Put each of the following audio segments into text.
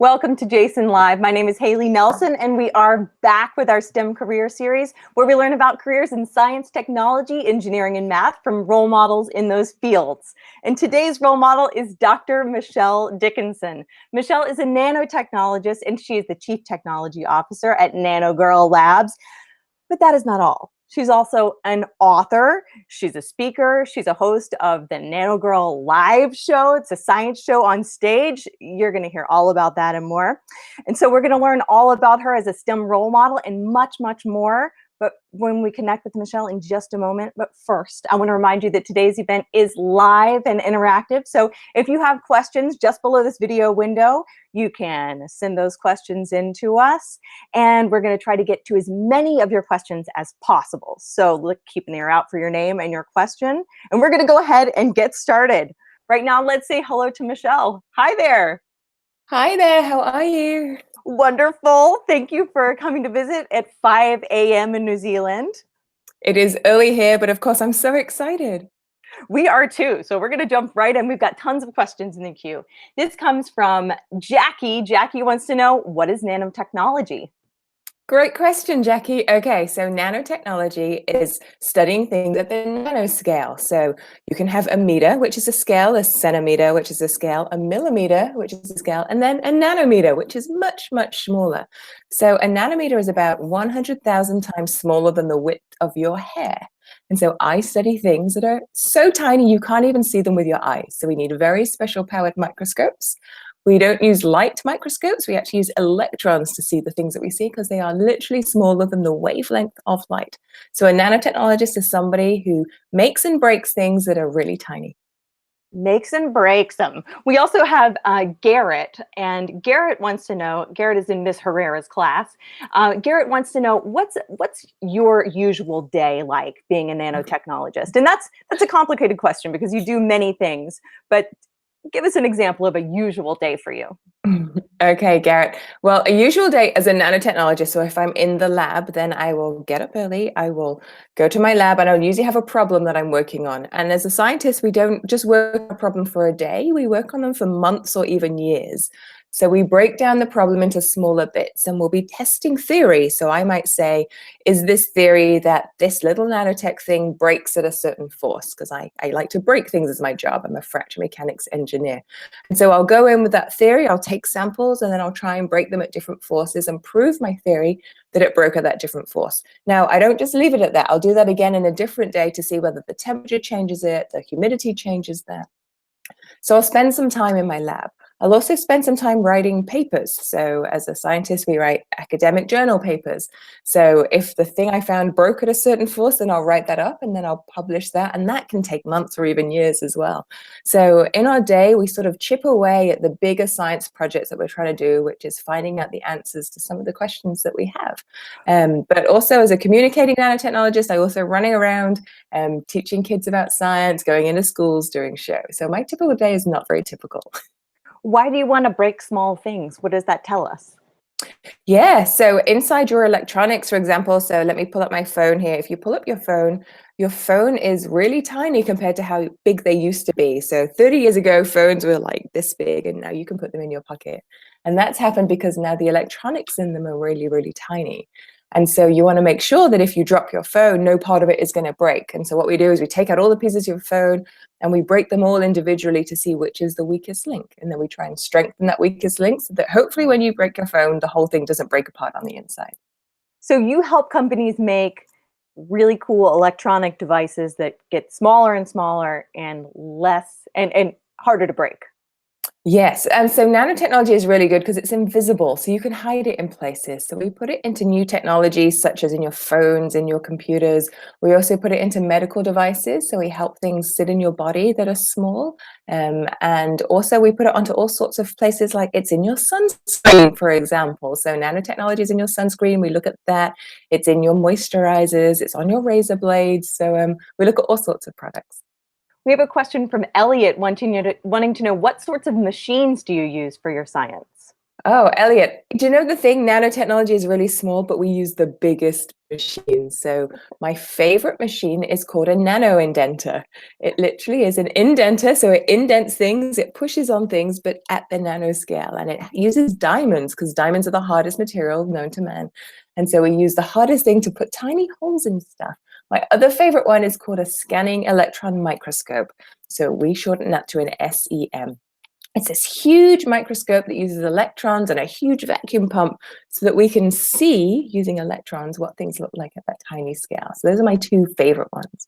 Welcome to Jason Live. My name is Haley Nelson, and we are back with our STEM career series where we learn about careers in science, technology, engineering, and math from role models in those fields. And today's role model is Dr. Michelle Dickinson. Michelle is a nanotechnologist, and she is the Chief Technology Officer at NanoGirl Labs. But that is not all. She's also an author, she's a speaker, she's a host of the NanoGirl Live show. It's a science show on stage. You're going to hear all about that and more. And so we're going to learn all about her as a STEM role model and much, much more. But when we connect with Michelle in just a moment. But first, I want to remind you that today's event is live and interactive. So if you have questions just below this video window, you can send those questions in to us. And we're going to try to get to as many of your questions as possible. So look, keep an ear out for your name and your question. And we're going to go ahead and get started. Right now, let's say hello to Michelle. Hi there. Hi there, how are you? Wonderful. Thank you for coming to visit at 5 a.m. in New Zealand. It is early here, but of course I'm so excited. We are too. So we're going to jump right in. We've got tons of questions in the queue. This comes from Jackie. Jackie wants to know, what is nanotechnology? Great question, Jackie. Okay, so nanotechnology is studying things at the nanoscale. So you can have a meter, which is a scale, a centimeter, which is a scale, a millimeter, which is a scale, and then a nanometer, which is much, much smaller. So a nanometer is about 100,000 times smaller than the width of your hair. And so I study things that are so tiny you can't even see them with your eyes. So we need very special powered microscopes. We don't use light microscopes, we actually use electrons to see the things that we see because they are literally smaller than the wavelength of light. So a nanotechnologist is somebody who makes and breaks things that are really tiny. Makes and breaks them. We also have Garrett, and Garrett wants to know, Garrett is in Miss Herrera's class. Garrett wants to know, what's your usual day like being a nanotechnologist? And that's a complicated question because you do many things, but give us an example of a usual day for you. Okay, Garrett. Well, a usual day as a nanotechnologist, so if I'm in the lab, then I will get up early, I will go to my lab, and I'll usually have a problem that I'm working on. And as a scientist, we don't just work on a problem for a day, we work on them for months or even years. So we break down the problem into smaller bits and we'll be testing theory. So I might say, is this theory that this little nanotech thing breaks at a certain force? Because I like to break things as my job. I'm a fracture mechanics engineer. And so I'll go in with that theory, I'll take samples, and then I'll try and break them at different forces and prove my theory that it broke at that different force. Now, I don't just leave it at that. I'll do that again in a different day to see whether the temperature changes it, the humidity changes that. So I'll spend some time in my lab. I'll also spend some time writing papers. So as a scientist, we write academic journal papers. So if the thing I found broke at a certain force, then I'll write that up and then I'll publish that. And that can take months or even years as well. So in our day, we sort of chip away at the bigger science projects that we're trying to do, which is finding out the answers to some of the questions that we have. But also as a communicating nanotechnologist, I also running around teaching kids about science, going into schools, doing shows. So my typical day is not very typical. Why do you want to break small things? What does that tell us? Yeah, so inside your electronics, for example, so let me pull up my phone here. If you pull up your phone is really tiny compared to how big they used to be. So 30 years ago, phones were like this big, and now you can put them in your pocket. And that's happened because now the electronics in them are really, really tiny. And so you want to make sure that if you drop your phone, no part of it is going to break. And so what we do is we take out all the pieces of your phone and we break them all individually to see which is the weakest link. And then we try and strengthen that weakest link so that hopefully when you break your phone, the whole thing doesn't break apart on the inside. So you help companies make really cool electronic devices that get smaller and smaller and less and harder to break. Yes, and so nanotechnology is really good because it's invisible, so you can hide it in places. So we put it into new technologies such as in your phones, in your computers. We also put it into medical devices, so we help things sit in your body that are small. And also we put it onto all sorts of places, like it's in your sunscreen, for example. So nanotechnology is in your sunscreen, we look at that. It's in your moisturizers, it's on your razor blades. So we look at all sorts of products. We have a question from Elliot wanting to know, what sorts of machines do you use for your science? Oh, Elliot, do you know the thing? Nanotechnology is really small, but we use the biggest machines. So my favorite machine is called a Nano Indenter. It literally is an indenter. So it indents things, it pushes on things, but at the nanoscale. And it uses diamonds because diamonds are the hardest material known to man. And so we use the hardest thing to put tiny holes in stuff. My other favorite one is called a scanning electron microscope. So we shorten that to an SEM. It's this huge microscope that uses electrons and a huge vacuum pump so that we can see, using electrons, what things look like at that tiny scale. So those are my two favorite ones.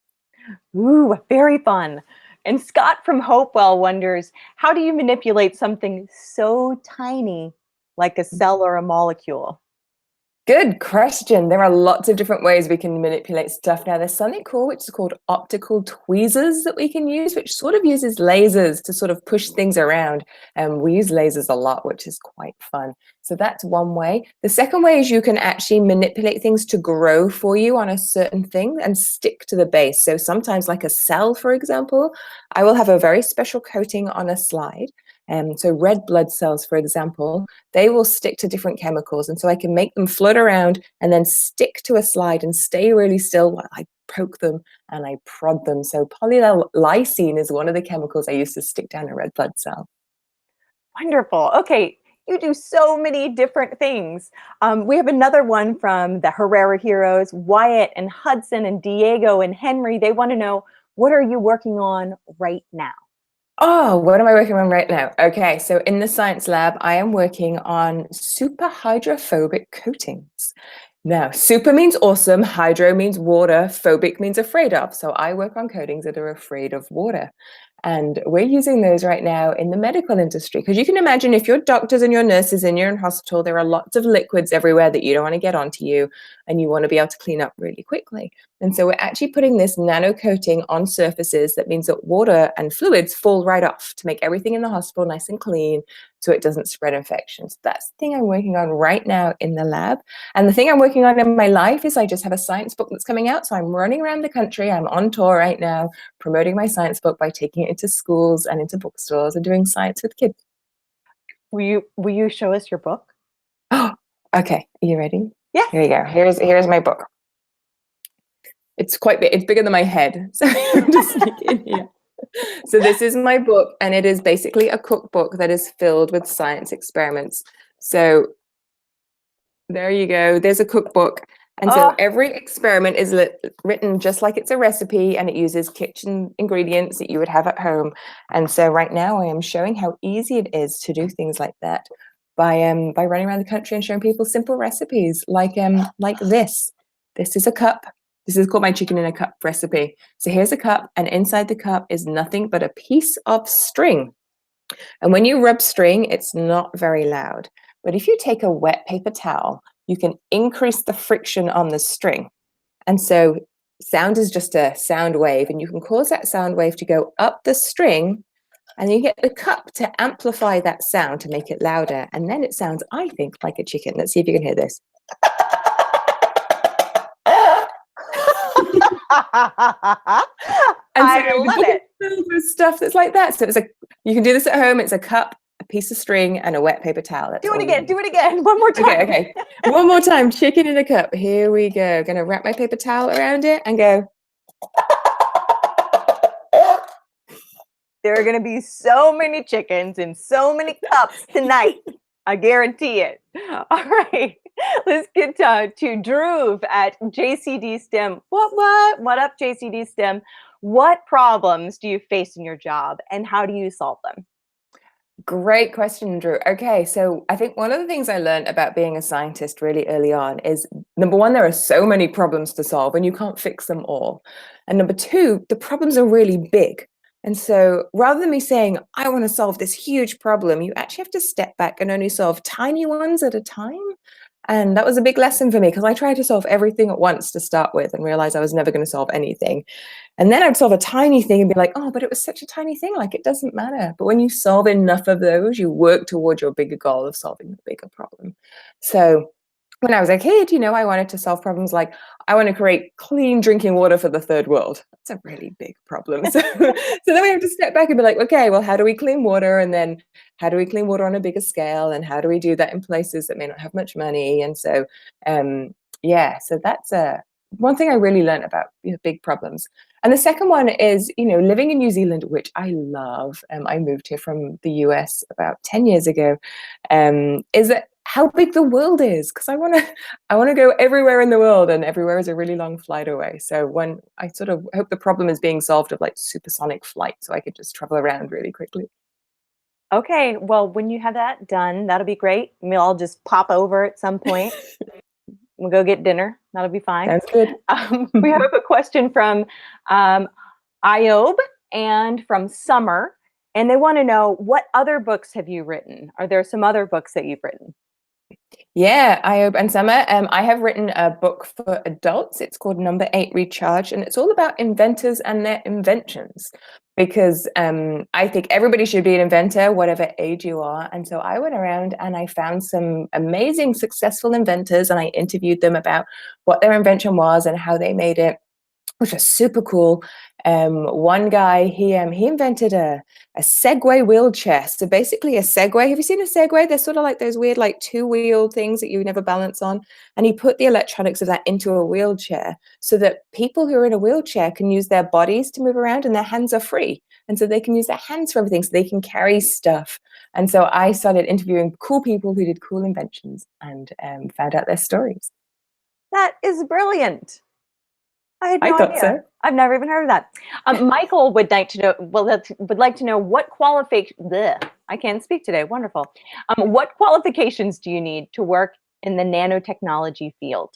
Ooh, very fun. And Scott from Hopewell wonders, how do you manipulate something so tiny like a cell or a molecule? Good question. There are lots of different ways we can manipulate stuff. Now, there's something cool which is called optical tweezers that we can use, which sort of uses lasers to sort of push things around. And we use lasers a lot, which is quite fun. So that's one way. The second way is you can actually manipulate things to grow for you on a certain thing and stick to the base. So sometimes, like a cell, for example, I will have a very special coating on a slide. So red blood cells, for example, they will stick to different chemicals. And so I can make them float around and then stick to a slide and stay really still while I poke them and I prod them. So polylysine is one of the chemicals I use to stick down a red blood cell. Wonderful. Okay, you do so many different things. We have another one from the Herrera heroes, Wyatt and Hudson and Diego and Henry. They want to know, what are you working on right now? Oh, what am I working on right now? Okay, so in the science lab, I am working on super hydrophobic coatings. Now, super means awesome, hydro means water, phobic means afraid of. So I work on coatings that are afraid of water. And we're using those right now in the medical industry. Because you can imagine if you're doctors and your nurses and you're in hospital, there are lots of liquids everywhere that you don't want to get onto you and you want to be able to clean up really quickly. And so we're actually putting this nano coating on surfaces that means that water and fluids fall right off to make everything in the hospital nice and clean so it doesn't spread infections. That's the thing I'm working on right now in the lab. And the thing I'm working on in my life is I just have a science book that's coming out. So I'm running around the country. I'm on tour right now, promoting my science book by taking it into schools and into bookstores and doing science with kids. Will you show us your book? Oh, okay. Are you ready? Yes. Here we go. Here's my book. It's quite big. It's bigger than my head. So I'm just sneak in here. So this is my book, and it is basically a cookbook that is filled with science experiments. So there you go. There's a cookbook. And so every experiment is written just like it's a recipe, and it uses kitchen ingredients that you would have at home. And so right now I am showing how easy it is to do things like that by running around the country and showing people simple recipes like this. This is a cup. This is called my chicken in a cup recipe. So here's a cup, and inside the cup is nothing but a piece of string. And when you rub string, it's not very loud. But if you take a wet paper towel, you can increase the friction on the string. And so sound is just a sound wave, and you can cause that sound wave to go up the string, and you get the cup to amplify that sound to make it louder. And then it sounds, I think, like a chicken. Let's see if you can hear this. And I love it. Filled with stuff that's like that. So you can do this at home. It's a cup, a piece of string, and a wet paper towel. That's do it again. One more time. Okay. One more time. Chicken in a cup. Here we go. Gonna wrap my paper towel around it and go. There are going to be so many chickens in so many cups tonight. I guarantee it. All right. Let's get to Drew at JCD STEM. What up, JCD STEM? What problems do you face in your job, and how do you solve them? Great question, Drew. Okay, so I think one of the things I learned about being a scientist really early on is, number one, there are so many problems to solve and you can't fix them all. And number two, the problems are really big. And so rather than me saying, I want to solve this huge problem, you actually have to step back and only solve tiny ones at a time. And that was a big lesson for me because I tried to solve everything at once to start with and realized I was never going to solve anything. And then I'd solve a tiny thing and be like, oh, but it was such a tiny thing, like it doesn't matter. But when you solve enough of those, you work towards your bigger goal of solving the bigger problem. So when I was a kid, I wanted to solve problems like I want to create clean drinking water for the third world. That's a really big problem. So then we have to step back and be like, okay, well, how do we clean water? And then how do we clean water on a bigger scale? And how do we do that in places that may not have much money? And so, so that's one thing I really learned about big problems. And the second one is, living in New Zealand, which I love. I moved here from the US about 10 years ago, is that how big the world is, because I want to go everywhere in the world, and everywhere is a really long flight away. So when I sort of hope the problem is being solved of like supersonic flight, so I could just travel around really quickly. Okay, well, when you have that done, that'll be great. We'll all just pop over at some point. We'll go get dinner. That'll be fine. Sounds good. We have a question from Iob and from Summer, and they want to know, what other books have you written? Are there some other books that you've written? Yeah, Iob and Summer. I have written a book for adults. It's called Number 8 Recharge, and it's all about inventors and their inventions, because I think everybody should be an inventor, whatever age you are. And so I went around and I found some amazing, successful inventors, and I interviewed them about what their invention was and how they made it, which was super cool. One guy, he invented a Segway wheelchair. So basically a Segway, have you seen a Segway? They're sort of like those weird, like 2-wheel things that you never balance on. And he put the electronics of that into a wheelchair so that people who are in a wheelchair can use their bodies to move around and their hands are free. And so they can use their hands for everything, so they can carry stuff. And so I started interviewing cool people who did cool inventions and found out their stories. That is brilliant. I had no I thought idea. so. I've never even heard of that. Michael would like to know. Would like to know what I can't speak today. Wonderful. What qualifications do you need to work in the nanotechnology field?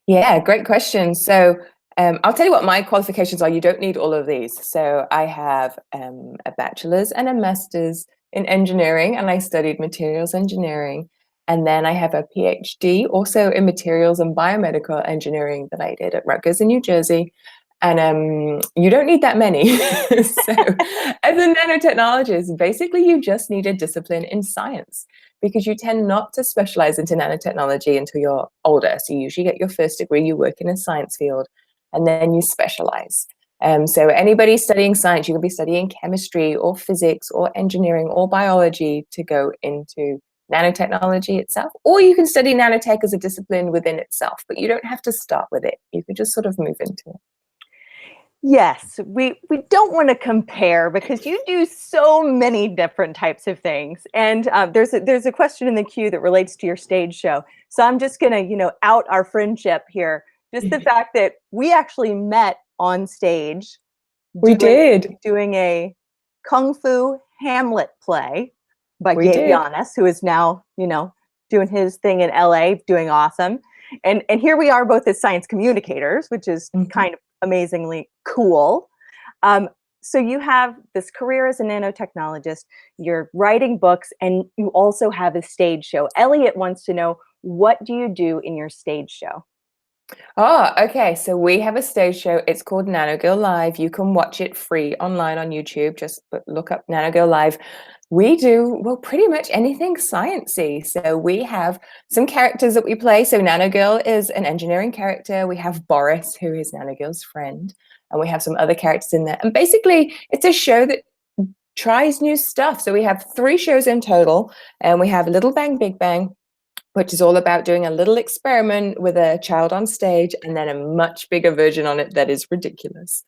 Yeah, great question. So I'll tell you what my qualifications are. You don't need all of these. So I have a bachelor's and a master's in engineering, and I studied materials engineering. And then I have a PhD also in materials and biomedical engineering that I did at Rutgers in New Jersey. And you don't need that many. So as a nanotechnologist, basically you just need a discipline in science, because you tend not to specialize into nanotechnology until you're older. So you usually get your first degree, you work in a science field, and then you specialize. So anybody studying science, you can be studying chemistry or physics or engineering or biology to go into nanotechnology itself, or you can study nanotech as a discipline within itself, but you don't have to start with it. You can just sort of move into it. Yes, we don't want to compare, because you do so many different types of things. And there's a question in the queue that relates to your stage show. So I'm just going to, out our friendship here. Just the fact that we actually met on stage. We did. Doing a Kung Fu Hamlet play by We Gabe did. Yanis, who is now, doing his thing in LA, doing awesome. And here we are both as science communicators, which is kind of amazingly cool. So you have this career as a nanotechnologist, you're writing books, and you also have a stage show. Elliot wants to know, what do you do in your stage show? Oh, okay. So we have a stage show. It's called NanoGirl Live. You can watch it free online on YouTube. Just look up NanoGirl Live. We do, well, pretty much anything sciencey. So we have some characters that we play. So NanoGirl is an engineering character. We have Boris, who is NanoGirl's friend, and we have some other characters in there. And basically, it's a show that tries new stuff. So we have 3 shows in total, and we have Little Bang, Big Bang, which is all about doing a little experiment with a child on stage, and then a much bigger version on it that is ridiculous.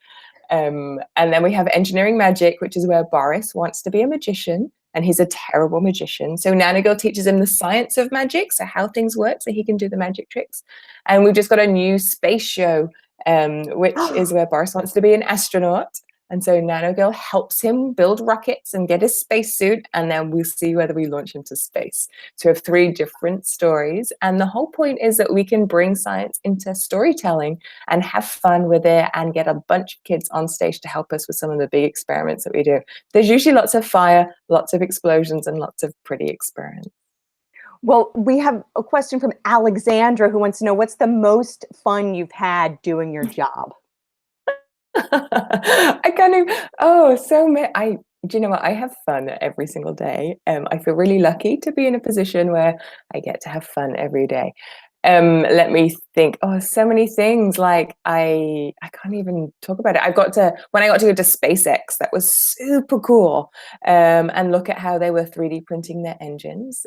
And then we have Engineering Magic, which is where Boris wants to be a magician, and he's a terrible magician. So NanoGirl teaches him the science of magic, so how things work, so he can do the magic tricks. And we've just got a new space show, which is where Boris wants to be an astronaut. And so NanoGirl helps him build rockets and get his spacesuit, and then we'll see whether we launch into space. So we have 3 different stories, and the whole point is that we can bring science into storytelling and have fun with it and get a bunch of kids on stage to help us with some of the big experiments that we do. There's usually lots of fire, lots of explosions, and lots of pretty experiments. Well, we have a question from Alexandra, who wants to know, what's the most fun you've had doing your job? I can't even, oh, so many. Do you know what? I have fun every single day. I feel really lucky to be in a position where I get to have fun every day. Let me think. Oh, so many things. Like I can't even talk about it. When I got to go to SpaceX, that was super cool. And look at how they were 3D printing their engines.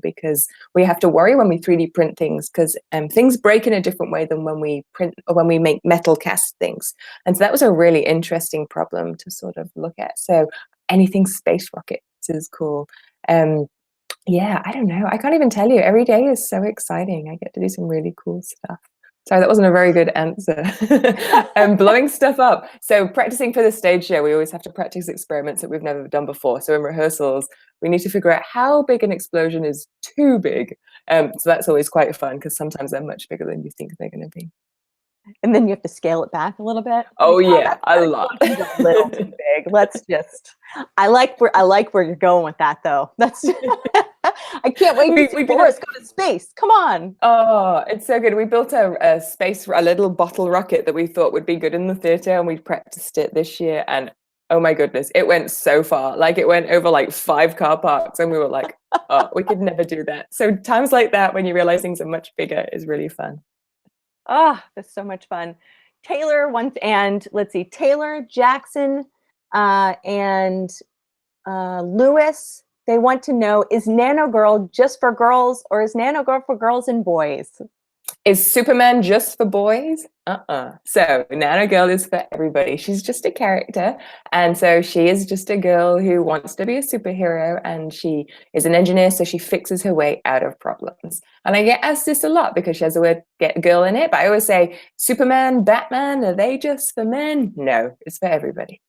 Because we have to worry when we 3D print things because things break in a different way than when we print or when we make metal cast things. And so that was a really interesting problem to sort of look at. So anything space rockets is cool. Yeah, I don't know. I can't even tell you. Every day is so exciting. I get to do some really cool stuff. Sorry, that wasn't a very good answer. Blowing stuff up. So practicing for the stage show, we always have to practice experiments that we've never done before. So in rehearsals, we need to figure out how big an explosion is too big. So that's always quite fun because sometimes they're much bigger than you think they're going to be. And then you have to scale it back a little bit. Oh Like, yeah, a lot. A little too big. Let's just. I like where you're going with that, though. That's. I can't wait to see Boris go to space. Come on. Oh, it's so good. We built a little bottle rocket that we thought would be good in the theater, and we practiced it this year. And oh my goodness, it went so far. Like it went over like 5 car parks, and we were like, oh, we could never do that. So times like that, when you realize things are much bigger, is really fun. Ah, that's so much fun. Taylor wants, and let's see, Taylor, Jackson, and Lewis. They want to know, is NanoGirl just for girls or is NanoGirl for girls and boys? Is Superman just for boys? So NanoGirl is for everybody. She's just a character. And so she is just a girl who wants to be a superhero, and she is an engineer, so she fixes her way out of problems. And I get asked this a lot because she has the word girl in it, but I always say, Superman, Batman, are they just for men? No, it's for everybody.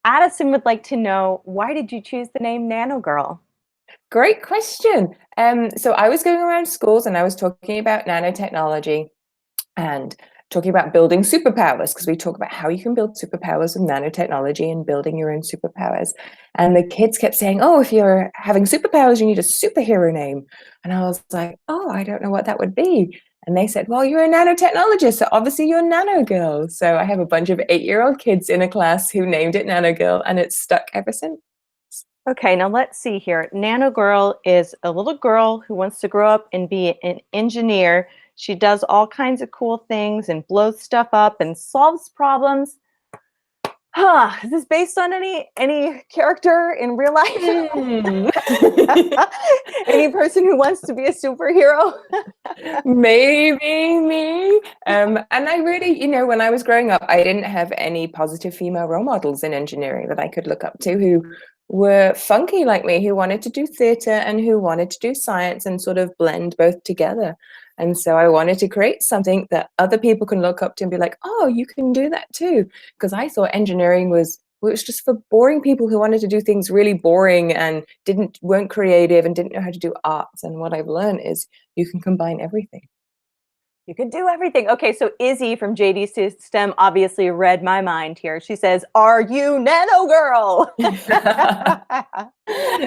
Addison would like to know, why did you choose the name NanoGirl? Great question. So I was going around schools and I was talking about nanotechnology and talking about building superpowers, because we talk about how you can build superpowers with nanotechnology and building your own superpowers. And the kids kept saying, oh, if you're having superpowers, you need a superhero name. And I was like, oh, I don't know what that would be. And they said, well, you're a nanotechnologist, so obviously you're NanoGirl. So I have a bunch of 8-year-old kids in a class who named it NanoGirl, and it's stuck ever since. Okay, now let's see here. NanoGirl is a little girl who wants to grow up and be an engineer. She does all kinds of cool things and blows stuff up and solves problems. Is this based on any character in real life? Any person who wants to be a superhero? Maybe me. And I really, when I was growing up, I didn't have any positive female role models in engineering that I could look up to who were funky like me, who wanted to do theatre and who wanted to do science and sort of blend both together. And so I wanted to create something that other people can look up to and be like, oh, you can do that too. Because I thought engineering was just for boring people who wanted to do things really boring and weren't creative and didn't know how to do arts. And what I've learned is you can combine everything. You can do everything. Okay, so Izzy from JD System obviously read my mind here. She says, are you NanoGirl?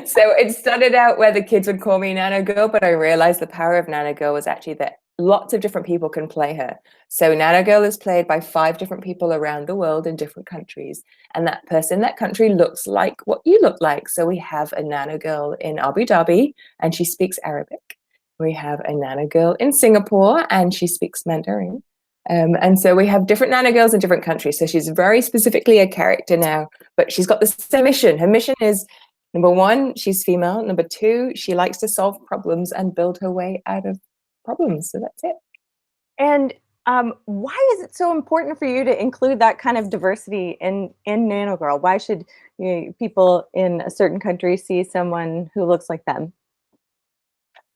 So it started out where the kids would call me NanoGirl, but I realized the power of NanoGirl was actually that lots of different people can play her. So NanoGirl is played by 5 different people around the world in different countries. And that person in that country looks like what you look like. So we have a NanoGirl in Abu Dhabi, and she speaks Arabic. We have a NanoGirl in Singapore, and she speaks Mandarin. And so we have different NanoGirls in different countries. So she's very specifically a character now, but she's got the same mission. Her mission is, number 1, she's female. Number 2, she likes to solve problems and build her way out of problems. So that's it. And why is it so important for you to include that kind of diversity in NanoGirl? Why should people in a certain country see someone who looks like them?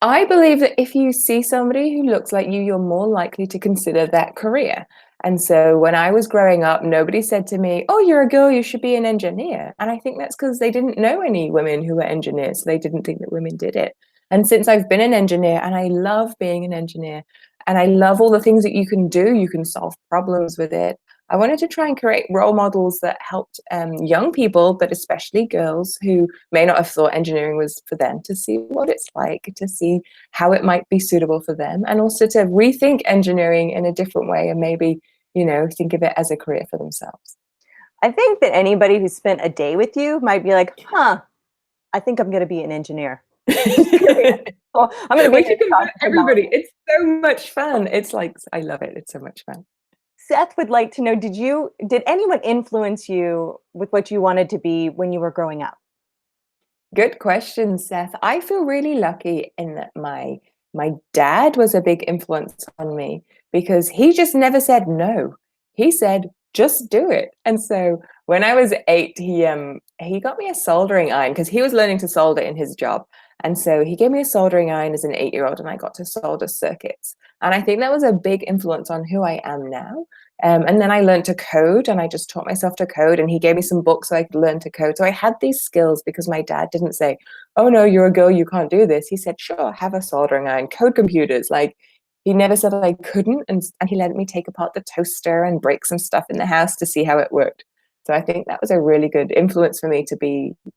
I believe that if you see somebody who looks like you, you're more likely to consider that career. And so when I was growing up, nobody said to me, oh, you're a girl, you should be an engineer. And I think that's because they didn't know any women who were engineers. So they didn't think that women did it. And since I've been an engineer, and I love being an engineer, and I love all the things that you can do, you can solve problems with it. I wanted to try and create role models that helped young people, but especially girls who may not have thought engineering was for them, to see what it's like, to see how it might be suitable for them, and also to rethink engineering in a different way and maybe, think of it as a career for themselves. I think that anybody who spent a day with you might be like, huh, I think I'm going to be an engineer. Just curious. Well, I'm going to be We a should convert technologist. everybody. It's so much fun. It's like, I love it. It's so much fun. Seth would like to know, did anyone influence you with what you wanted to be when you were growing up? Good question, Seth. I feel really lucky in that my dad was a big influence on me because he just never said no. He said, just do it. And so when I was 8, he got me a soldering iron because he was learning to solder in his job. And so he gave me a soldering iron as an 8-year-old, and I got to solder circuits. And I think that was a big influence on who I am now. And then I learned to code, and I just taught myself to code, and he gave me some books so I could learn to code. So I had these skills because my dad didn't say, oh no, you're a girl, you can't do this. He said, sure, have a soldering iron, code computers. Like, he never said I couldn't, and he let me take apart the toaster and break some stuff in the house to see how it worked. So I think that was a really good influence for me to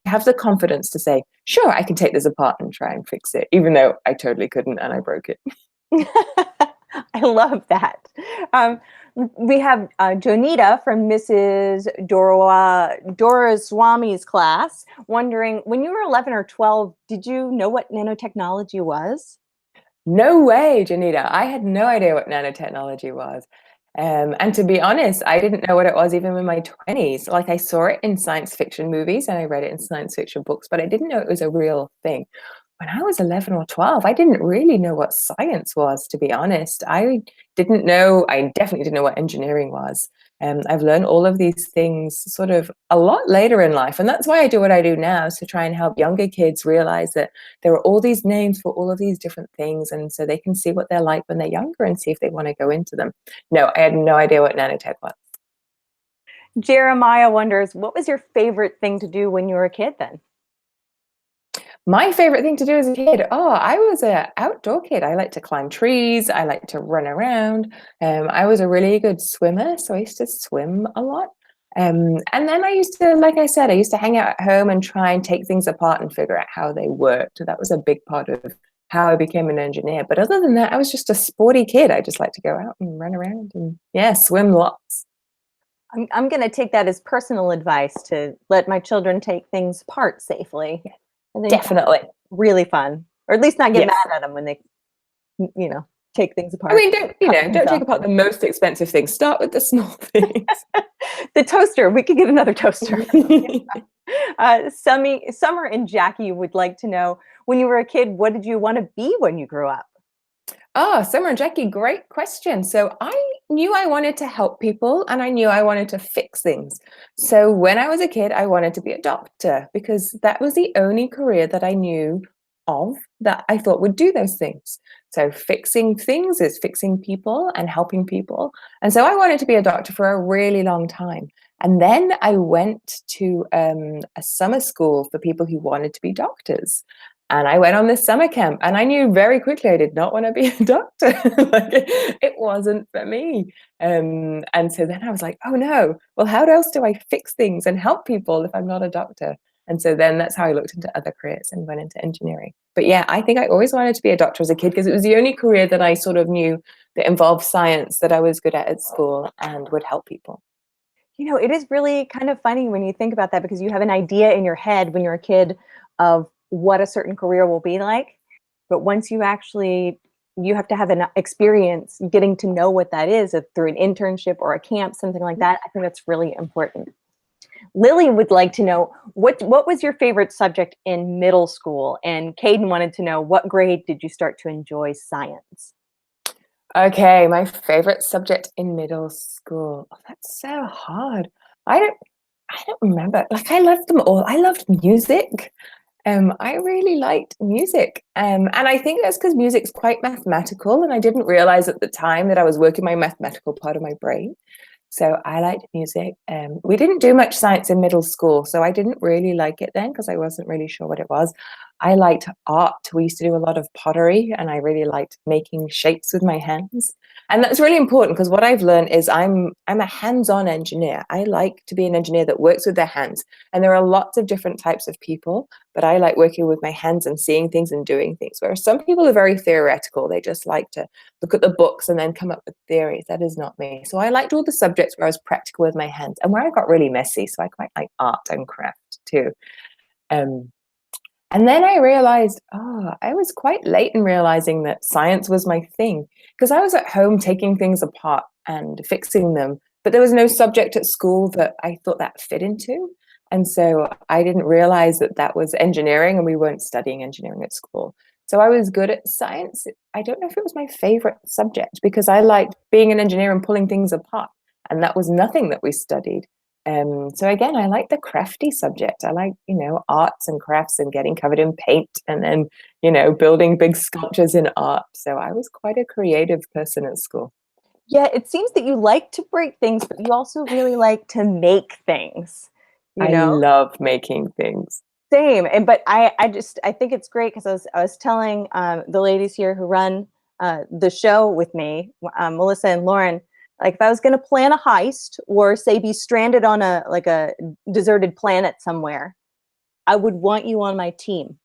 have the confidence to say, sure, I can take this apart and try and fix it, even though I totally couldn't and I broke it. I love that. We have Jonita from Mrs. Doraswami's class wondering, when you were 11 or 12, did you know what nanotechnology was? No way, Janita. I had no idea what nanotechnology was. And to be honest, I didn't know what it was even in my 20s. Like, I saw it in science fiction movies and I read it in science fiction books, but I didn't know it was a real thing. When I was 11 or 12, I didn't really know what science was, to be honest. I definitely didn't know what engineering was. I've learned all of these things sort of a lot later in life. And that's why I do what I do now, is to try and help younger kids realize that there are all these names for all of these different things. And so they can see what they're like when they're younger and see if they want to go into them. No, I had no idea what nanotech was. Jeremiah wonders, what was your favorite thing to do when you were a kid then? My favorite thing to do as a kid, I was an outdoor kid. I like to climb trees. I like to run around. I was a really good swimmer, so I used to swim a lot. And then I used to, like I said, I used to hang out at home and try and take things apart and figure out how they worked. That was a big part of how I became an engineer. But other than that, I was just a sporty kid. I just like to go out and run around and, yeah, swim lots. I'm going to take that as personal advice to let my children take things apart safely. Yeah, I think definitely. really fun, or at least not get Yes. mad at them when they, take things apart. I mean, don't take apart the most expensive things. Start with the small things. The toaster. We could get another toaster. Summer and Jackie would like to know, when you were a kid, what did you want to be when you grew up? Summer and Jackie, great question. So I knew I wanted to help people and I knew I wanted to fix things. So when I was a kid, I wanted to be a doctor because that was the only career that I knew of that I thought would do those things. So fixing things is fixing people and helping people. And so I wanted to be a doctor for a really long time. And then I went to a summer school for people who wanted to be doctors. And I went on this summer camp and I knew very quickly I did not want to be a doctor. Like, it wasn't for me. And so then I was like, oh no, well, how else do I fix things and help people if I'm not a doctor? And so then that's how I looked into other careers and went into engineering. But yeah, I think I always wanted to be a doctor as a kid because it was the only career that I sort of knew that involved science that I was good at school and would help people. It is really kind of funny when you think about that, because you have an idea in your head when you're a kid of what a certain career will be like. But once you have to have an experience getting to know what that is through an internship or a camp, something like that. I think that's really important. Lily would like to know, what was your favorite subject in middle school? And Caden wanted to know, what grade did you start to enjoy science? Okay, my favorite subject in middle school. Oh, that's so hard. I don't remember. Like, I loved them all. I loved music. I really liked music. And I think that's because music's quite mathematical, and I didn't realize at the time that I was working my mathematical part of my brain. So I liked music. We didn't do much science in middle school, so I didn't really like it then because I wasn't really sure what it was. I liked art. We used to do a lot of pottery, and I really liked making shapes with my hands. And that's really important because what I've learned is I'm a hands-on engineer. I like to be an engineer that works with their hands. And there are lots of different types of people, but I like working with my hands and seeing things and doing things. Whereas some people are very theoretical. They just like to look at the books and then come up with theories. That is not me. So I liked all the subjects subjects where I was practical with my hands and where I got really messy. So I quite like art and craft too. And then I realized, I was quite late in realizing that science was my thing, because I was at home taking things apart and fixing them, but there was no subject at school that I thought that fit into. And so I didn't realize that that was engineering, and we weren't studying engineering at school. So I was good at science. I don't know if it was my favorite subject, because I liked being an engineer and pulling things apart, and that was nothing that we studied. So again, I like the crafty subject. I like, arts and crafts and getting covered in paint and then, building big sculptures in art. So I was quite a creative person at school. Yeah, it seems that you like to break things, but you also really like to make things, I love making things. Same. But I think it's great because I was telling the ladies here who run the show with me, Melissa and Lauren, like if I was going to plan a heist or say be stranded on a deserted planet somewhere, I would want you on my team.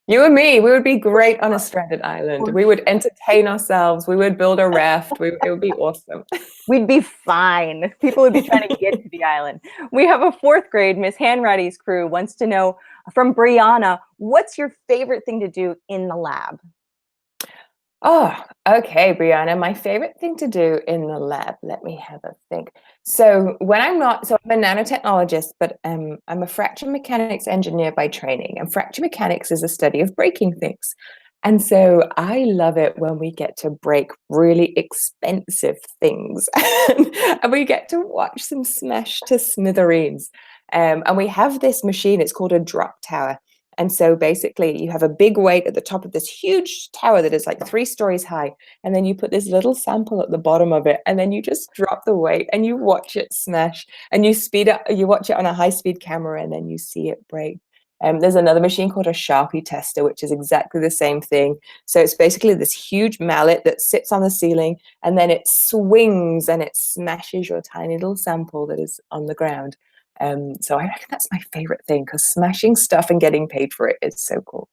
You and me, we would be great on a stranded island. We would entertain ourselves. We would build a raft. It would be awesome. We'd be fine. People would be trying to get to the island. We have a 4th grade, Miss Hanratty's crew wants to know from Brianna, what's your favorite thing to do in the lab? Oh, okay, Brianna. My favorite thing to do in the lab, let me have a think. So I'm a nanotechnologist, but I'm a fracture mechanics engineer by training. And fracture mechanics is a study of breaking things. And so I love it when we get to break really expensive things and we get to watch them smash to smithereens. And we have this machine, it's called a drop tower. And so basically you have a big weight at the top of this huge tower that is like 3 stories high. And then you put this little sample at the bottom of it. And then you just drop the weight and you watch it smash and you speed up, you watch it on a high speed camera and then you see it break. There's another machine called a Sharpie tester, which is exactly the same thing. So it's basically this huge mallet that sits on the ceiling and then it swings and it smashes your tiny little sample that is on the ground. So I reckon that's my favorite thing, because smashing stuff and getting paid for it is so cool.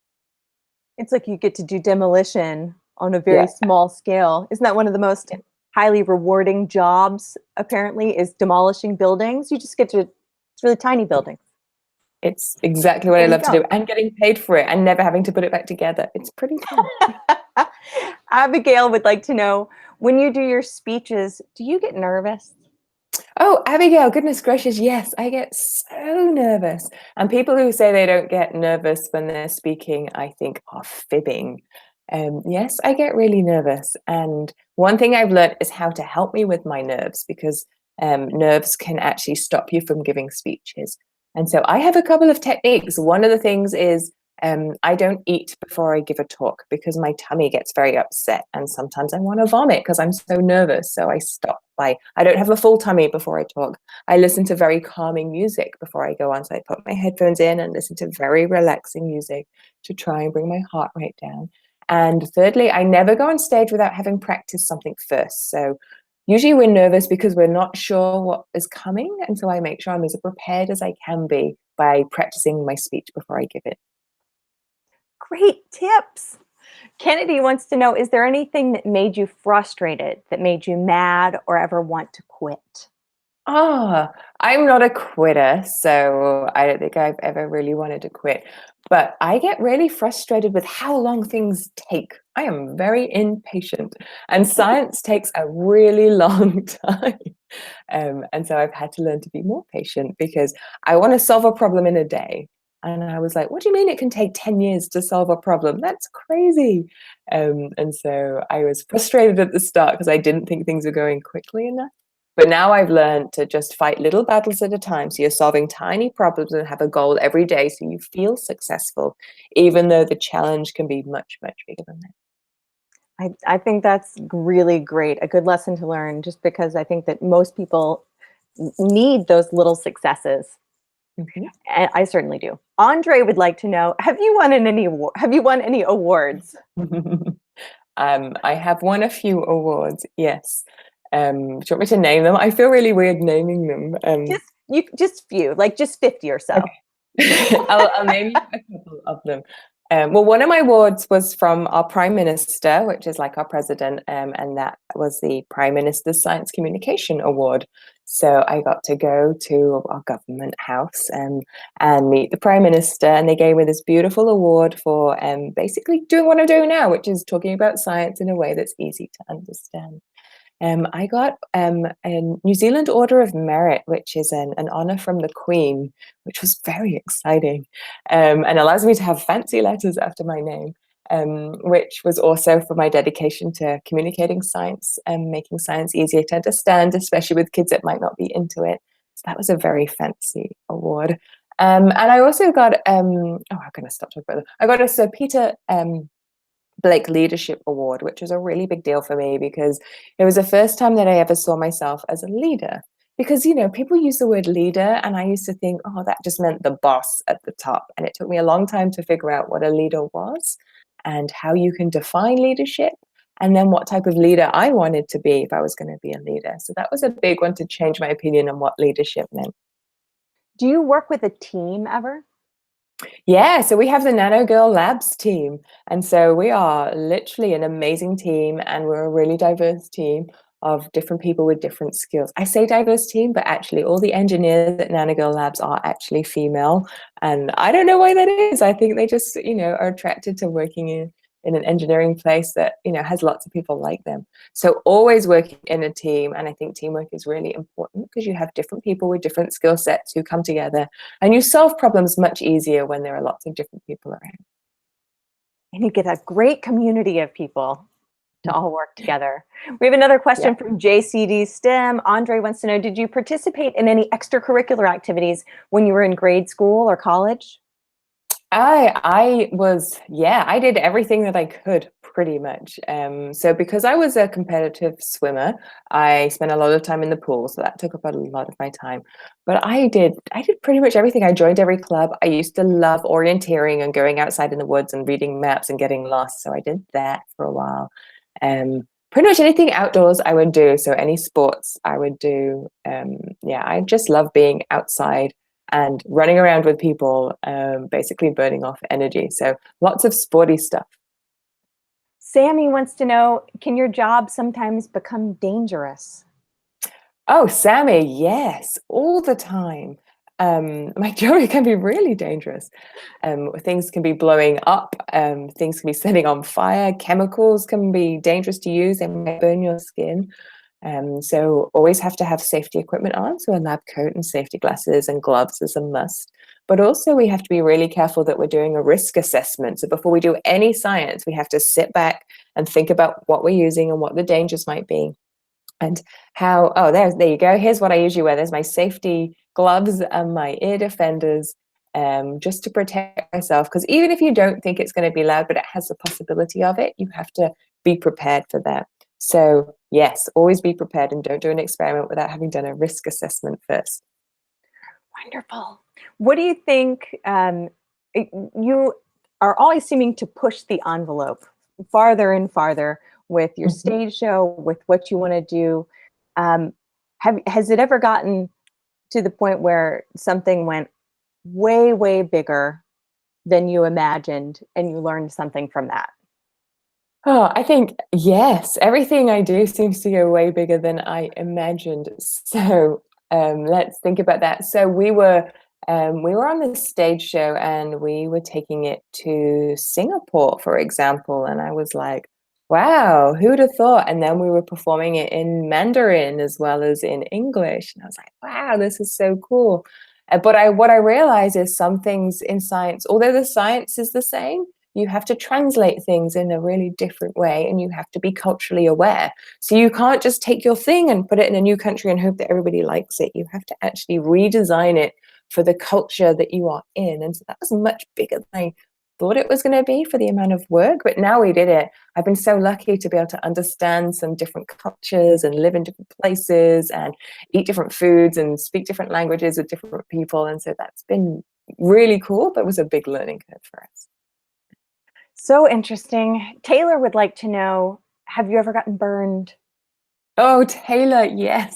It's like you get to do demolition on a very small scale. Isn't that one of the most highly rewarding jobs, apparently, is demolishing buildings? You just get to, it's really tiny buildings. It's exactly what I love to do, and getting paid for it and never having to put it back together. It's pretty fun. Abigail would like to know, when you do your speeches, do you get nervous? Oh, Abigail, goodness gracious, yes, I get so nervous. And people who say they don't get nervous when they're speaking, I think are fibbing. Yes, I get really nervous. And one thing I've learned is how to help me with my nerves, because nerves can actually stop you from giving speeches. And so I have a couple of techniques. One of the things is I don't eat before I give a talk, because my tummy gets very upset and sometimes I want to vomit because I'm so nervous. So I stop I don't have a full tummy before I talk. I listen to very calming music before I go on. So I put my headphones in and listen to very relaxing music to try and bring my heart rate down. And thirdly, I never go on stage without having practiced something first. So usually we're nervous because we're not sure what is coming. And so I make sure I'm as prepared as I can be by practicing my speech before I give it. Great tips. Kennedy wants to know, is there anything that made you frustrated, that made you mad, or ever want to quit? I'm not a quitter, so I don't think I've ever really wanted to quit. But I get really frustrated with how long things take. I am very impatient, and science takes a really long time. And so I've had to learn to be more patient, because I want to solve a problem in a day. And I was like, what do you mean it can take 10 years to solve a problem? That's crazy. And so I was frustrated at the start because I didn't think things were going quickly enough. But now I've learned to just fight little battles at a time. So you're solving tiny problems and have a goal every day so you feel successful, even though the challenge can be much, much bigger than that. I think that's really great, a good lesson to learn, just because I think that most people need those little successes. Mm-hmm. And I certainly do. Andre would like to know, have you won any awards? I have won a few awards, yes. Do you want me to name them? I feel really weird naming them. Just few, like just 50 or so. Okay. I'll name you a couple of them. Well, one of my awards was from our Prime Minister, which is like our president, and that was the Prime Minister's Science Communication Award. So I got to go to our government house and meet the Prime Minister, and they gave me this beautiful award for basically doing what I'm doing now, which is talking about science in a way that's easy to understand. I got a New Zealand Order of Merit, which is an honor from the Queen, which was very exciting, and allows me to have fancy letters after my name, which was also for my dedication to communicating science and making science easier to understand, especially with kids that might not be into it. So that was a very fancy award. And I also got, oh, I'm going to stop talking about that. I got a Sir Peter Blake Leadership Award, which was a really big deal for me because it was the first time that I ever saw myself as a leader. Because, you know, people use the word leader, and I used to think, oh, that just meant the boss at the top. And it took me a long time to figure out what a leader was and how you can define leadership, and then what type of leader I wanted to be if I was going to be a leader. So that was a big one to change my opinion on what leadership meant. Do you work with a team ever? Yeah, so we have the NanoGirl Labs team. And so we are literally an amazing team, and we're a really diverse team of different people with different skills. I say diverse team, but actually all the engineers at NanoGirl Labs are actually female. And I don't know why that is. I think they just, you know, are attracted to working in an engineering place that, you know, has lots of people like them. So always working in a team. And I think teamwork is really important because you have different people with different skill sets who come together, and you solve problems much easier when there are lots of different people around. And you get a great community of people to all work together. We have another question from JCD STEM. Andre wants to know, did you participate in any extracurricular activities when you were in grade school or college? I was, yeah, I did everything that I could pretty much. So because I was a competitive swimmer, I spent a lot of time in the pool, so that took up a lot of my time. But I did pretty much everything. I joined every club. I used to love orienteering and going outside in the woods and reading maps and getting lost. So I did that for a while. Pretty much anything outdoors I would do. So any sports I would do. Yeah, I just love being outside and running around with people, basically burning off energy. So lots of sporty stuff. Sammy wants to know, can your job sometimes become dangerous? Oh, Sammy, yes, all the time. My job can be really dangerous. Things can be blowing up, things can be setting on fire, chemicals can be dangerous to use, they might burn your skin. So always have to have safety equipment on. So a lab coat and safety glasses and gloves is a must. But also we have to be really careful that we're doing a risk assessment. So before we do any science, we have to sit back and think about what we're using and what the dangers might be. And how, oh, there you go. Here's what I usually wear. There's my safety gloves and my ear defenders, just to protect myself. Because even if you don't think it's going to be loud, but it has the possibility of it, you have to be prepared for that. So yes, always be prepared and don't do an experiment without having done a risk assessment first. Wonderful. What do you think? You are always seeming to push the envelope farther and farther with your stage show, with what you want to do. Has it ever gotten to the point where something went way, way bigger than you imagined and you learned something from that? Oh, I think, yes, everything I do seems to go way bigger than I imagined. So let's think about that. So we were on the stage show and we were taking it to Singapore, for example. And I was like, wow, who'd have thought? And then we were performing it in Mandarin as well as in English. And I was like, wow, this is so cool. But what I realized is some things in science, although the science is the same, you have to translate things in a really different way, and you have to be culturally aware. So you can't just take your thing and put it in a new country and hope that everybody likes it. You have to actually redesign it for the culture that you are in. And so that was much bigger than I thought it was going to be for the amount of work. But now we did it. I've been so lucky to be able to understand some different cultures and live in different places and eat different foods and speak different languages with different people. And so that's been really cool, but it was a big learning curve for us. So interesting. Taylor would like to know, have you ever gotten burned? Oh, Taylor, yes.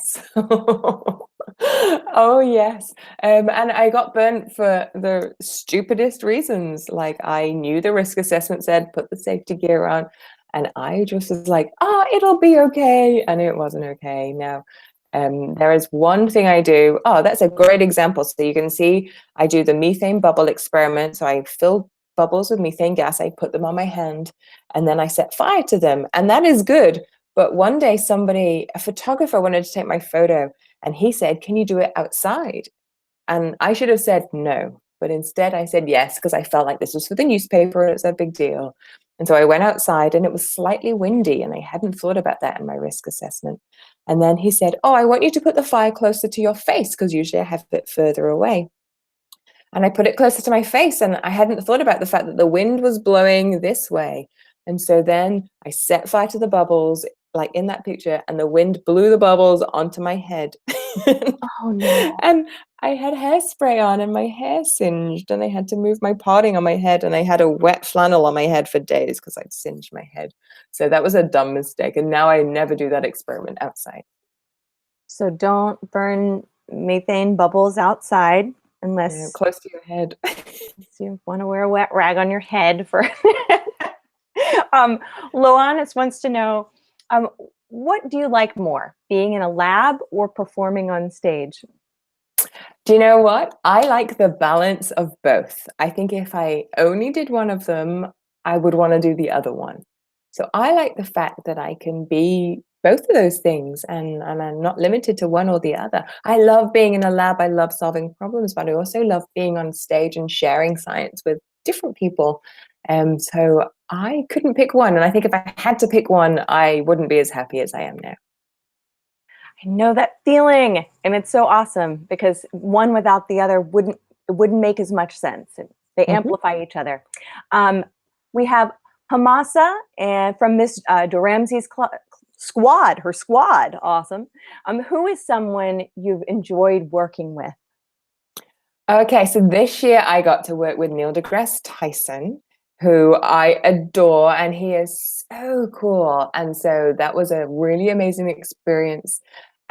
Oh, yes. And I got burnt for the stupidest reasons. Like, I knew the risk assessment said put the safety gear on, and I just was like, oh, it'll be okay. And it wasn't okay. Now, There is one thing I do. Oh, that's a great example. So you can see I do the methane bubble experiment. So I fill bubbles with methane gas, I put them on my hand, and then I set fire to them. And that is good. But one day a photographer wanted to take my photo, and he said, "Can you do it outside?" And I should have said no, but instead I said yes, because I felt like this was for the newspaper and it's a big deal. And so I went outside, and it was slightly windy, and I hadn't thought about that in my risk assessment. And then he said, "Oh, I want you to put the fire closer to your face, because usually I have it further away." And I put it closer to my face, and I hadn't thought about the fact that the wind was blowing this way. And so then I set fire to the bubbles, like in that picture, and the wind blew the bubbles onto my head. Oh no. And I had hairspray on, and my hair singed, and I had to move my parting on my head, and I had a wet flannel on my head for days because I'd singed my head. So that was a dumb mistake, and now I never do that experiment outside. So don't burn methane bubbles outside unless Close to your head. you want to wear a wet rag on your head for Loanis wants to know, what do you like more, being in a lab or performing on stage? Do you know what? I like the balance of both. I think if I only did one of them, I would want to do the other one. So I like the fact that I can be both of those things, and I'm not limited to one or the other. I love being in a lab. I love solving problems, but I also love being on stage and sharing science with different people. So I couldn't pick one. And I think if I had to pick one, I wouldn't be as happy as I am now. I know that feeling, and it's so awesome because one without the other wouldn't make as much sense. They amplify each other. We have Hamasa and from Miss Doramzi's squad, her squad, awesome. Who is someone you've enjoyed working with? Okay, so this year I got to work with Neil deGrasse Tyson, who I adore, and he is so cool. And so that was a really amazing experience.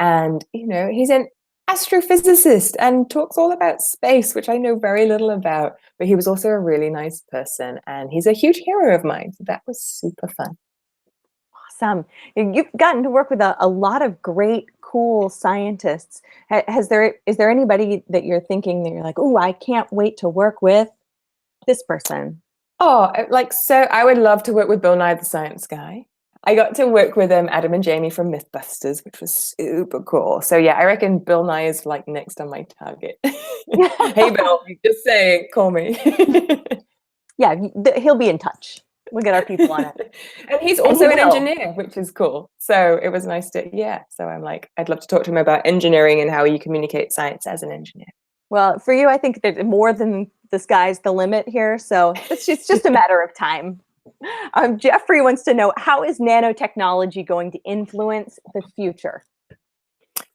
And, he's an astrophysicist and talks all about space, which I know very little about, but he was also a really nice person, and he's a huge hero of mine. So that was super fun. Awesome. You've gotten to work with a lot of great, cool scientists. Is there anybody that you're thinking that you're like, oh, I can't wait to work with this person? Oh, so I would love to work with Bill Nye the Science Guy. I got to work with Adam and Jamie from Mythbusters, which was super cool. So yeah, I reckon Bill Nye is like next on my target. Hey Bill, just saying, call me. Yeah, he'll be in touch. We'll get our people on it. And he's also an engineer, which is cool. So it was nice so I'm like, I'd love to talk to him about engineering and how you communicate science as an engineer. Well, for you, I think that more than the sky's the limit here. So it's just a matter of time. Jeffrey wants to know, how is nanotechnology going to influence the future?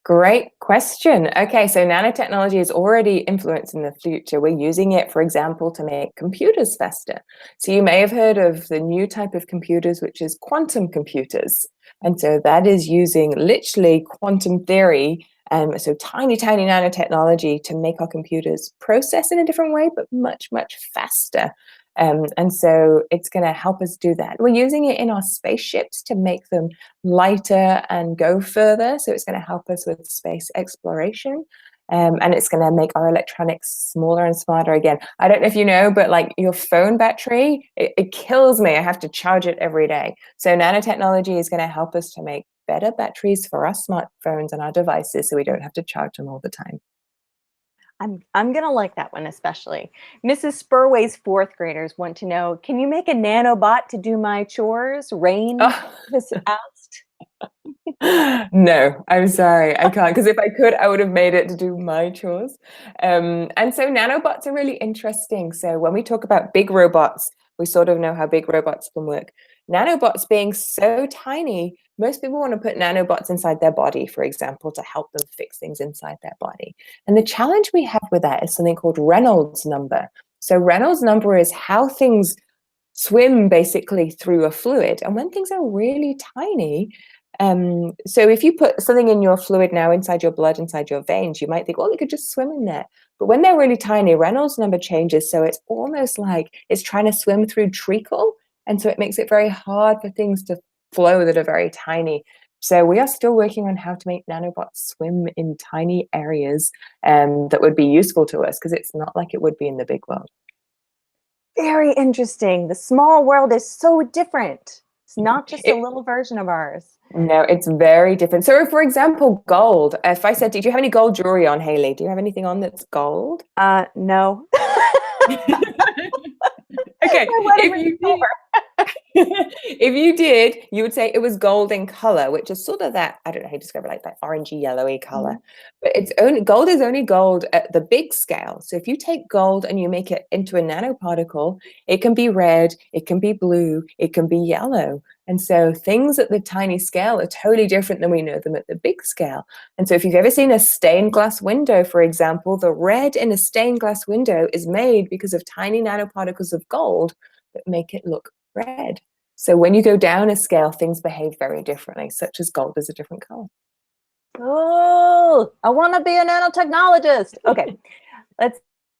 Great question. Okay, so nanotechnology is already influencing the future. We're using it, for example, to make computers faster. So you may have heard of the new type of computers, which is quantum computers. And so that is using literally quantum theory, so tiny, tiny nanotechnology to make our computers process in a different way, but much, much faster. And so it's going to help us do that. We're using it in our spaceships to make them lighter and go further. So it's going to help us with space exploration. And it's going to make our electronics smaller and smarter again. I don't know if you know, but like your phone battery, it kills me. I have to charge it every day. So nanotechnology is going to help us to make better batteries for our smartphones and our devices, so we don't have to charge them all the time. I'm gonna like that one especially. Mrs. Spurway's fourth graders want to know, can you make a nanobot to do my chores? Rain has asked. No, I'm sorry, I can't, because if I could, I would have made it to do my chores. And so nanobots are really interesting. So when we talk about big robots, we sort of know how big robots can work. Nanobots being so tiny, most people want to put nanobots inside their body, for example, to help them fix things inside their body. And the challenge we have with that is something called Reynolds number. So Reynolds number is how things swim basically through a fluid. And when things are really tiny, so if you put something in your fluid now inside your blood, inside your veins, you might think, well, it could just swim in there. But when they're really tiny, Reynolds number changes. So it's almost like it's trying to swim through treacle. And so it makes it very hard for things to flow that are very tiny. So we are still working on how to make nanobots swim in tiny areas that would be useful to us, because it's not like it would be in the big world. Very interesting. The small world is so different. It's not just a little version of ours. No, it's very different. So, for example, gold. If I said, did you have any gold jewelry on, Haley? Do you have anything on that's gold? No. Okay, if you did, you would say it was gold in color, which is sort of that, I don't know how to describe it, like that orangey yellowy color. But it's only gold is only gold at the big scale. So if you take gold and you make it into a nanoparticle, it can be red, it can be blue, it can be yellow. And so things at the tiny scale are totally different than we know them at the big scale. And so if you've ever seen a stained glass window, for example, the red in a stained glass window is made because of tiny nanoparticles of gold that make it look red. So when you go down a scale, things behave very differently, such as gold is a different color. Oh, I want to be a nanotechnologist. Okay, let's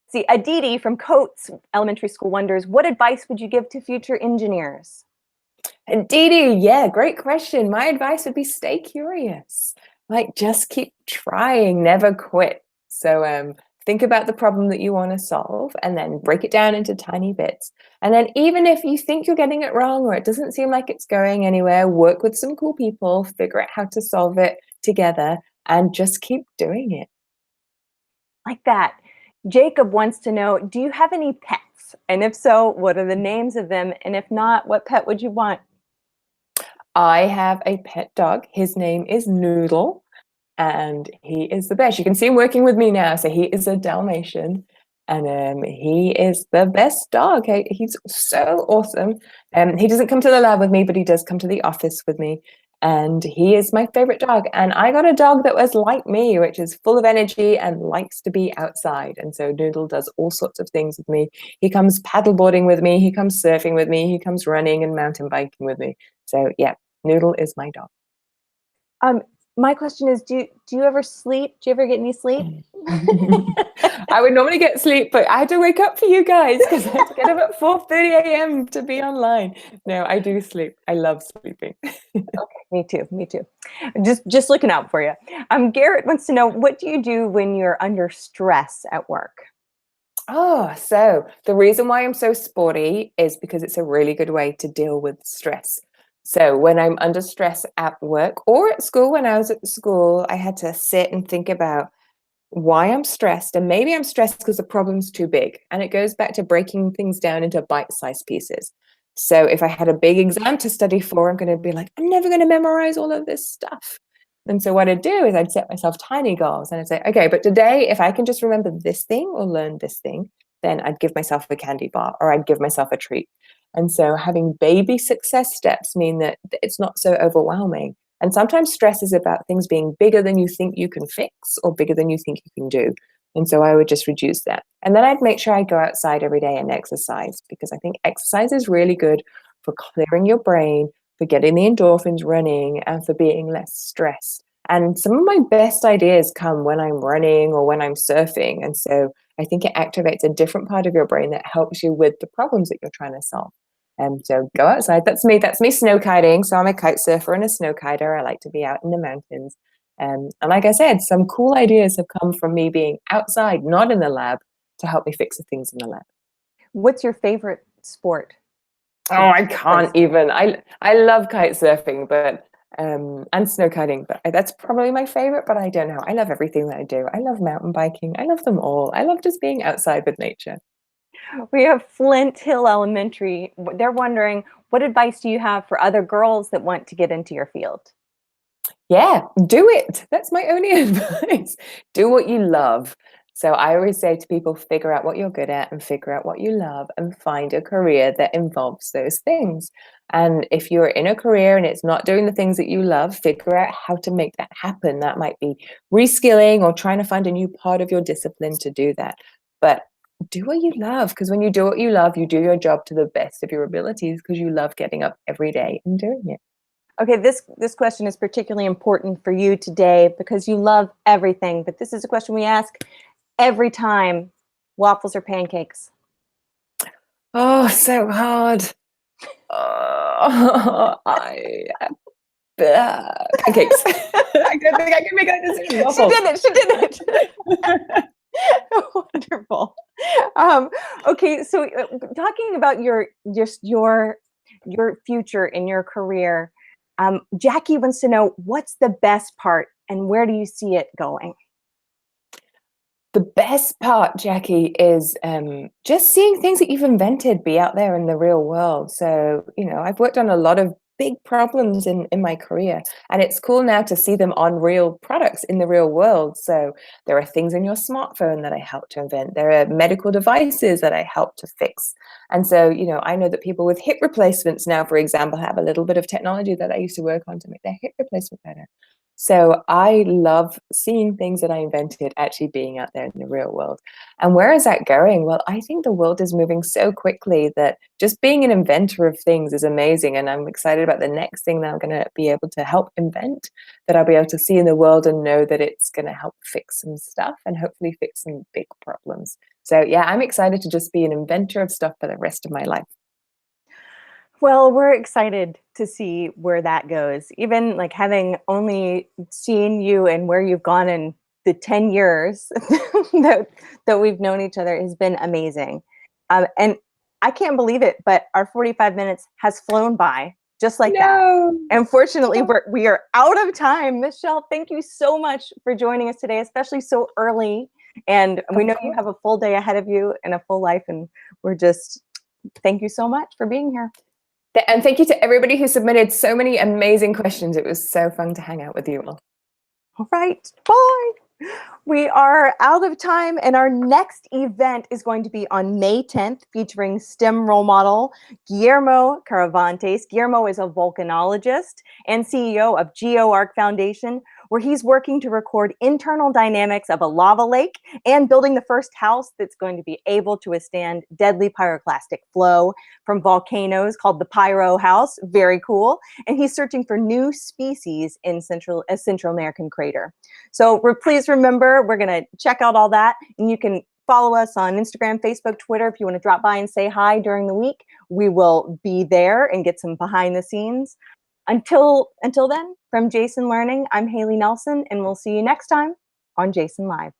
see. Aditi from Coates Elementary School wonders, what advice would you give to future engineers? Aditi, yeah, great question. My advice would be stay curious. Like, just keep trying, never quit. So think about the problem that you want to solve and then break it down into tiny bits. And then even if you think you're getting it wrong or it doesn't seem like it's going anywhere, work with some cool people, figure out how to solve it together, and just keep doing it. Like that. Jacob wants to know, do you have any pets? And if so, what are the names of them? And if not, what pet would you want? I have a pet dog. His name is Noodle, and he is the best. You can see him working with me now. So he is a Dalmatian, and he is the best dog. He's so awesome. He doesn't come to the lab with me, but he does come to the office with me. And he is my favorite dog. And I got a dog that was like me, which is full of energy and likes to be outside. And so Noodle does all sorts of things with me. He comes paddleboarding with me. He comes surfing with me. He comes running and mountain biking with me. So yeah, Noodle is my dog. My question is, do you ever sleep? Do you ever get any sleep? I would normally get sleep, but I had to wake up for you guys because I had to get up at 4:30 a.m. to be online. No, I do sleep. I love sleeping. Okay, me too. Just looking out for you. Garrett wants to know, what do you do when you're under stress at work? Oh, so the reason why I'm so sporty is because it's a really good way to deal with stress. So when I'm under stress at work or at school, when I was at school, I had to sit and think about why I'm stressed. And maybe I'm stressed because the problem's too big. And it goes back to breaking things down into bite-sized pieces. So if I had a big exam to study for, I'm going to be like, I'm never going to memorize all of this stuff. And so what I'd do is I'd set myself tiny goals and I'd say, okay, but today, if I can just remember this thing or learn this thing, then I'd give myself a candy bar or I'd give myself a treat. And so having baby success steps mean that it's not so overwhelming. And sometimes stress is about things being bigger than you think you can fix or bigger than you think you can do. And so I would just reduce that. And then I'd make sure I go outside every day and exercise, because I think exercise is really good for clearing your brain, for getting the endorphins running, and for being less stressed. And some of my best ideas come when I'm running or when I'm surfing. And so I think it activates a different part of your brain that helps you with the problems that you're trying to solve. And so go outside. That's me snow kiting. So I'm a kite surfer and a snow kiter. I like to be out in the mountains. And like I said, some cool ideas have come from me being outside, not in the lab, to help me fix the things in the lab. What's your favorite sport? Oh, I can't even. I love kite surfing, but and snow kiting, but that's probably my favorite. But I don't know. I love everything that I do. I love mountain biking. I love them all. I love just being outside with nature. We have Flint Hill Elementary. They're wondering, what advice do you have for other girls that want to get into your field? Yeah, do it. That's my only advice. Do what you love. So I always say to people, figure out what you're good at and figure out what you love and find a career that involves those things. And if you're in a career and it's not doing the things that you love, figure out how to make that happen. That might be reskilling or trying to find a new part of your discipline to do that. But do what you love, because when you do what you love, you do your job to the best of your abilities because you love getting up every day and doing it. Okay, this question is particularly important for you today because you love everything, but this is a question we ask every time: waffles or pancakes? Oh, so hard. Oh, pancakes. I don't think I can make that decision. Waffles. She did it. Wonderful. Okay, so talking about your future in your career, Jackie wants to know, what's the best part and where do you see it going? The best part, Jackie, is just seeing things that you've invented be out there in the real world. So, I've worked on a lot of big problems in my career, and it's cool now to see them on real products in the real world. So there are things in your smartphone that I helped to invent. There are medical devices that I helped to fix. And so, I know that people with hip replacements now, for example, have a little bit of technology that I used to work on to make their hip replacement better. So I love seeing things that I invented actually being out there in the real world. And where is that going? Well, I think the world is moving so quickly that just being an inventor of things is amazing. And I'm excited about the next thing that I'm going to be able to help invent, that I'll be able to see in the world and know that it's going to help fix some stuff and hopefully fix some big problems. So yeah, I'm excited to just be an inventor of stuff for the rest of my life. Well, we're excited to see where that goes. Even like having only seen you and where you've gone in the 10 years that we've known each other has been amazing. And I can't believe it, but our 45 minutes has flown by just like that. Unfortunately, we are out of time. Michelle, thank you so much for joining us today, especially so early. And we know you have a full day ahead of you and a full life. And thank you so much for being here. And thank you to everybody who submitted so many amazing questions. It was so fun to hang out with you all. All right, bye. We are out of time, and our next event is going to be on May 10th, featuring STEM role model Guillermo Caravantes. Guillermo is a volcanologist and CEO of GeoArc Foundation, where he's working to record internal dynamics of a lava lake and building the first house that's going to be able to withstand deadly pyroclastic flow from volcanoes, called the Pyro House. Very cool. And he's searching for new species in a Central American crater. So please remember, we're going to check out all that, and you can follow us on Instagram, Facebook, Twitter. If you want to drop by and say hi during the week, we will be there and get some behind the scenes. Until then, from Jason Learning, I'm Haley Nelson, and we'll see you next time on Jason Live.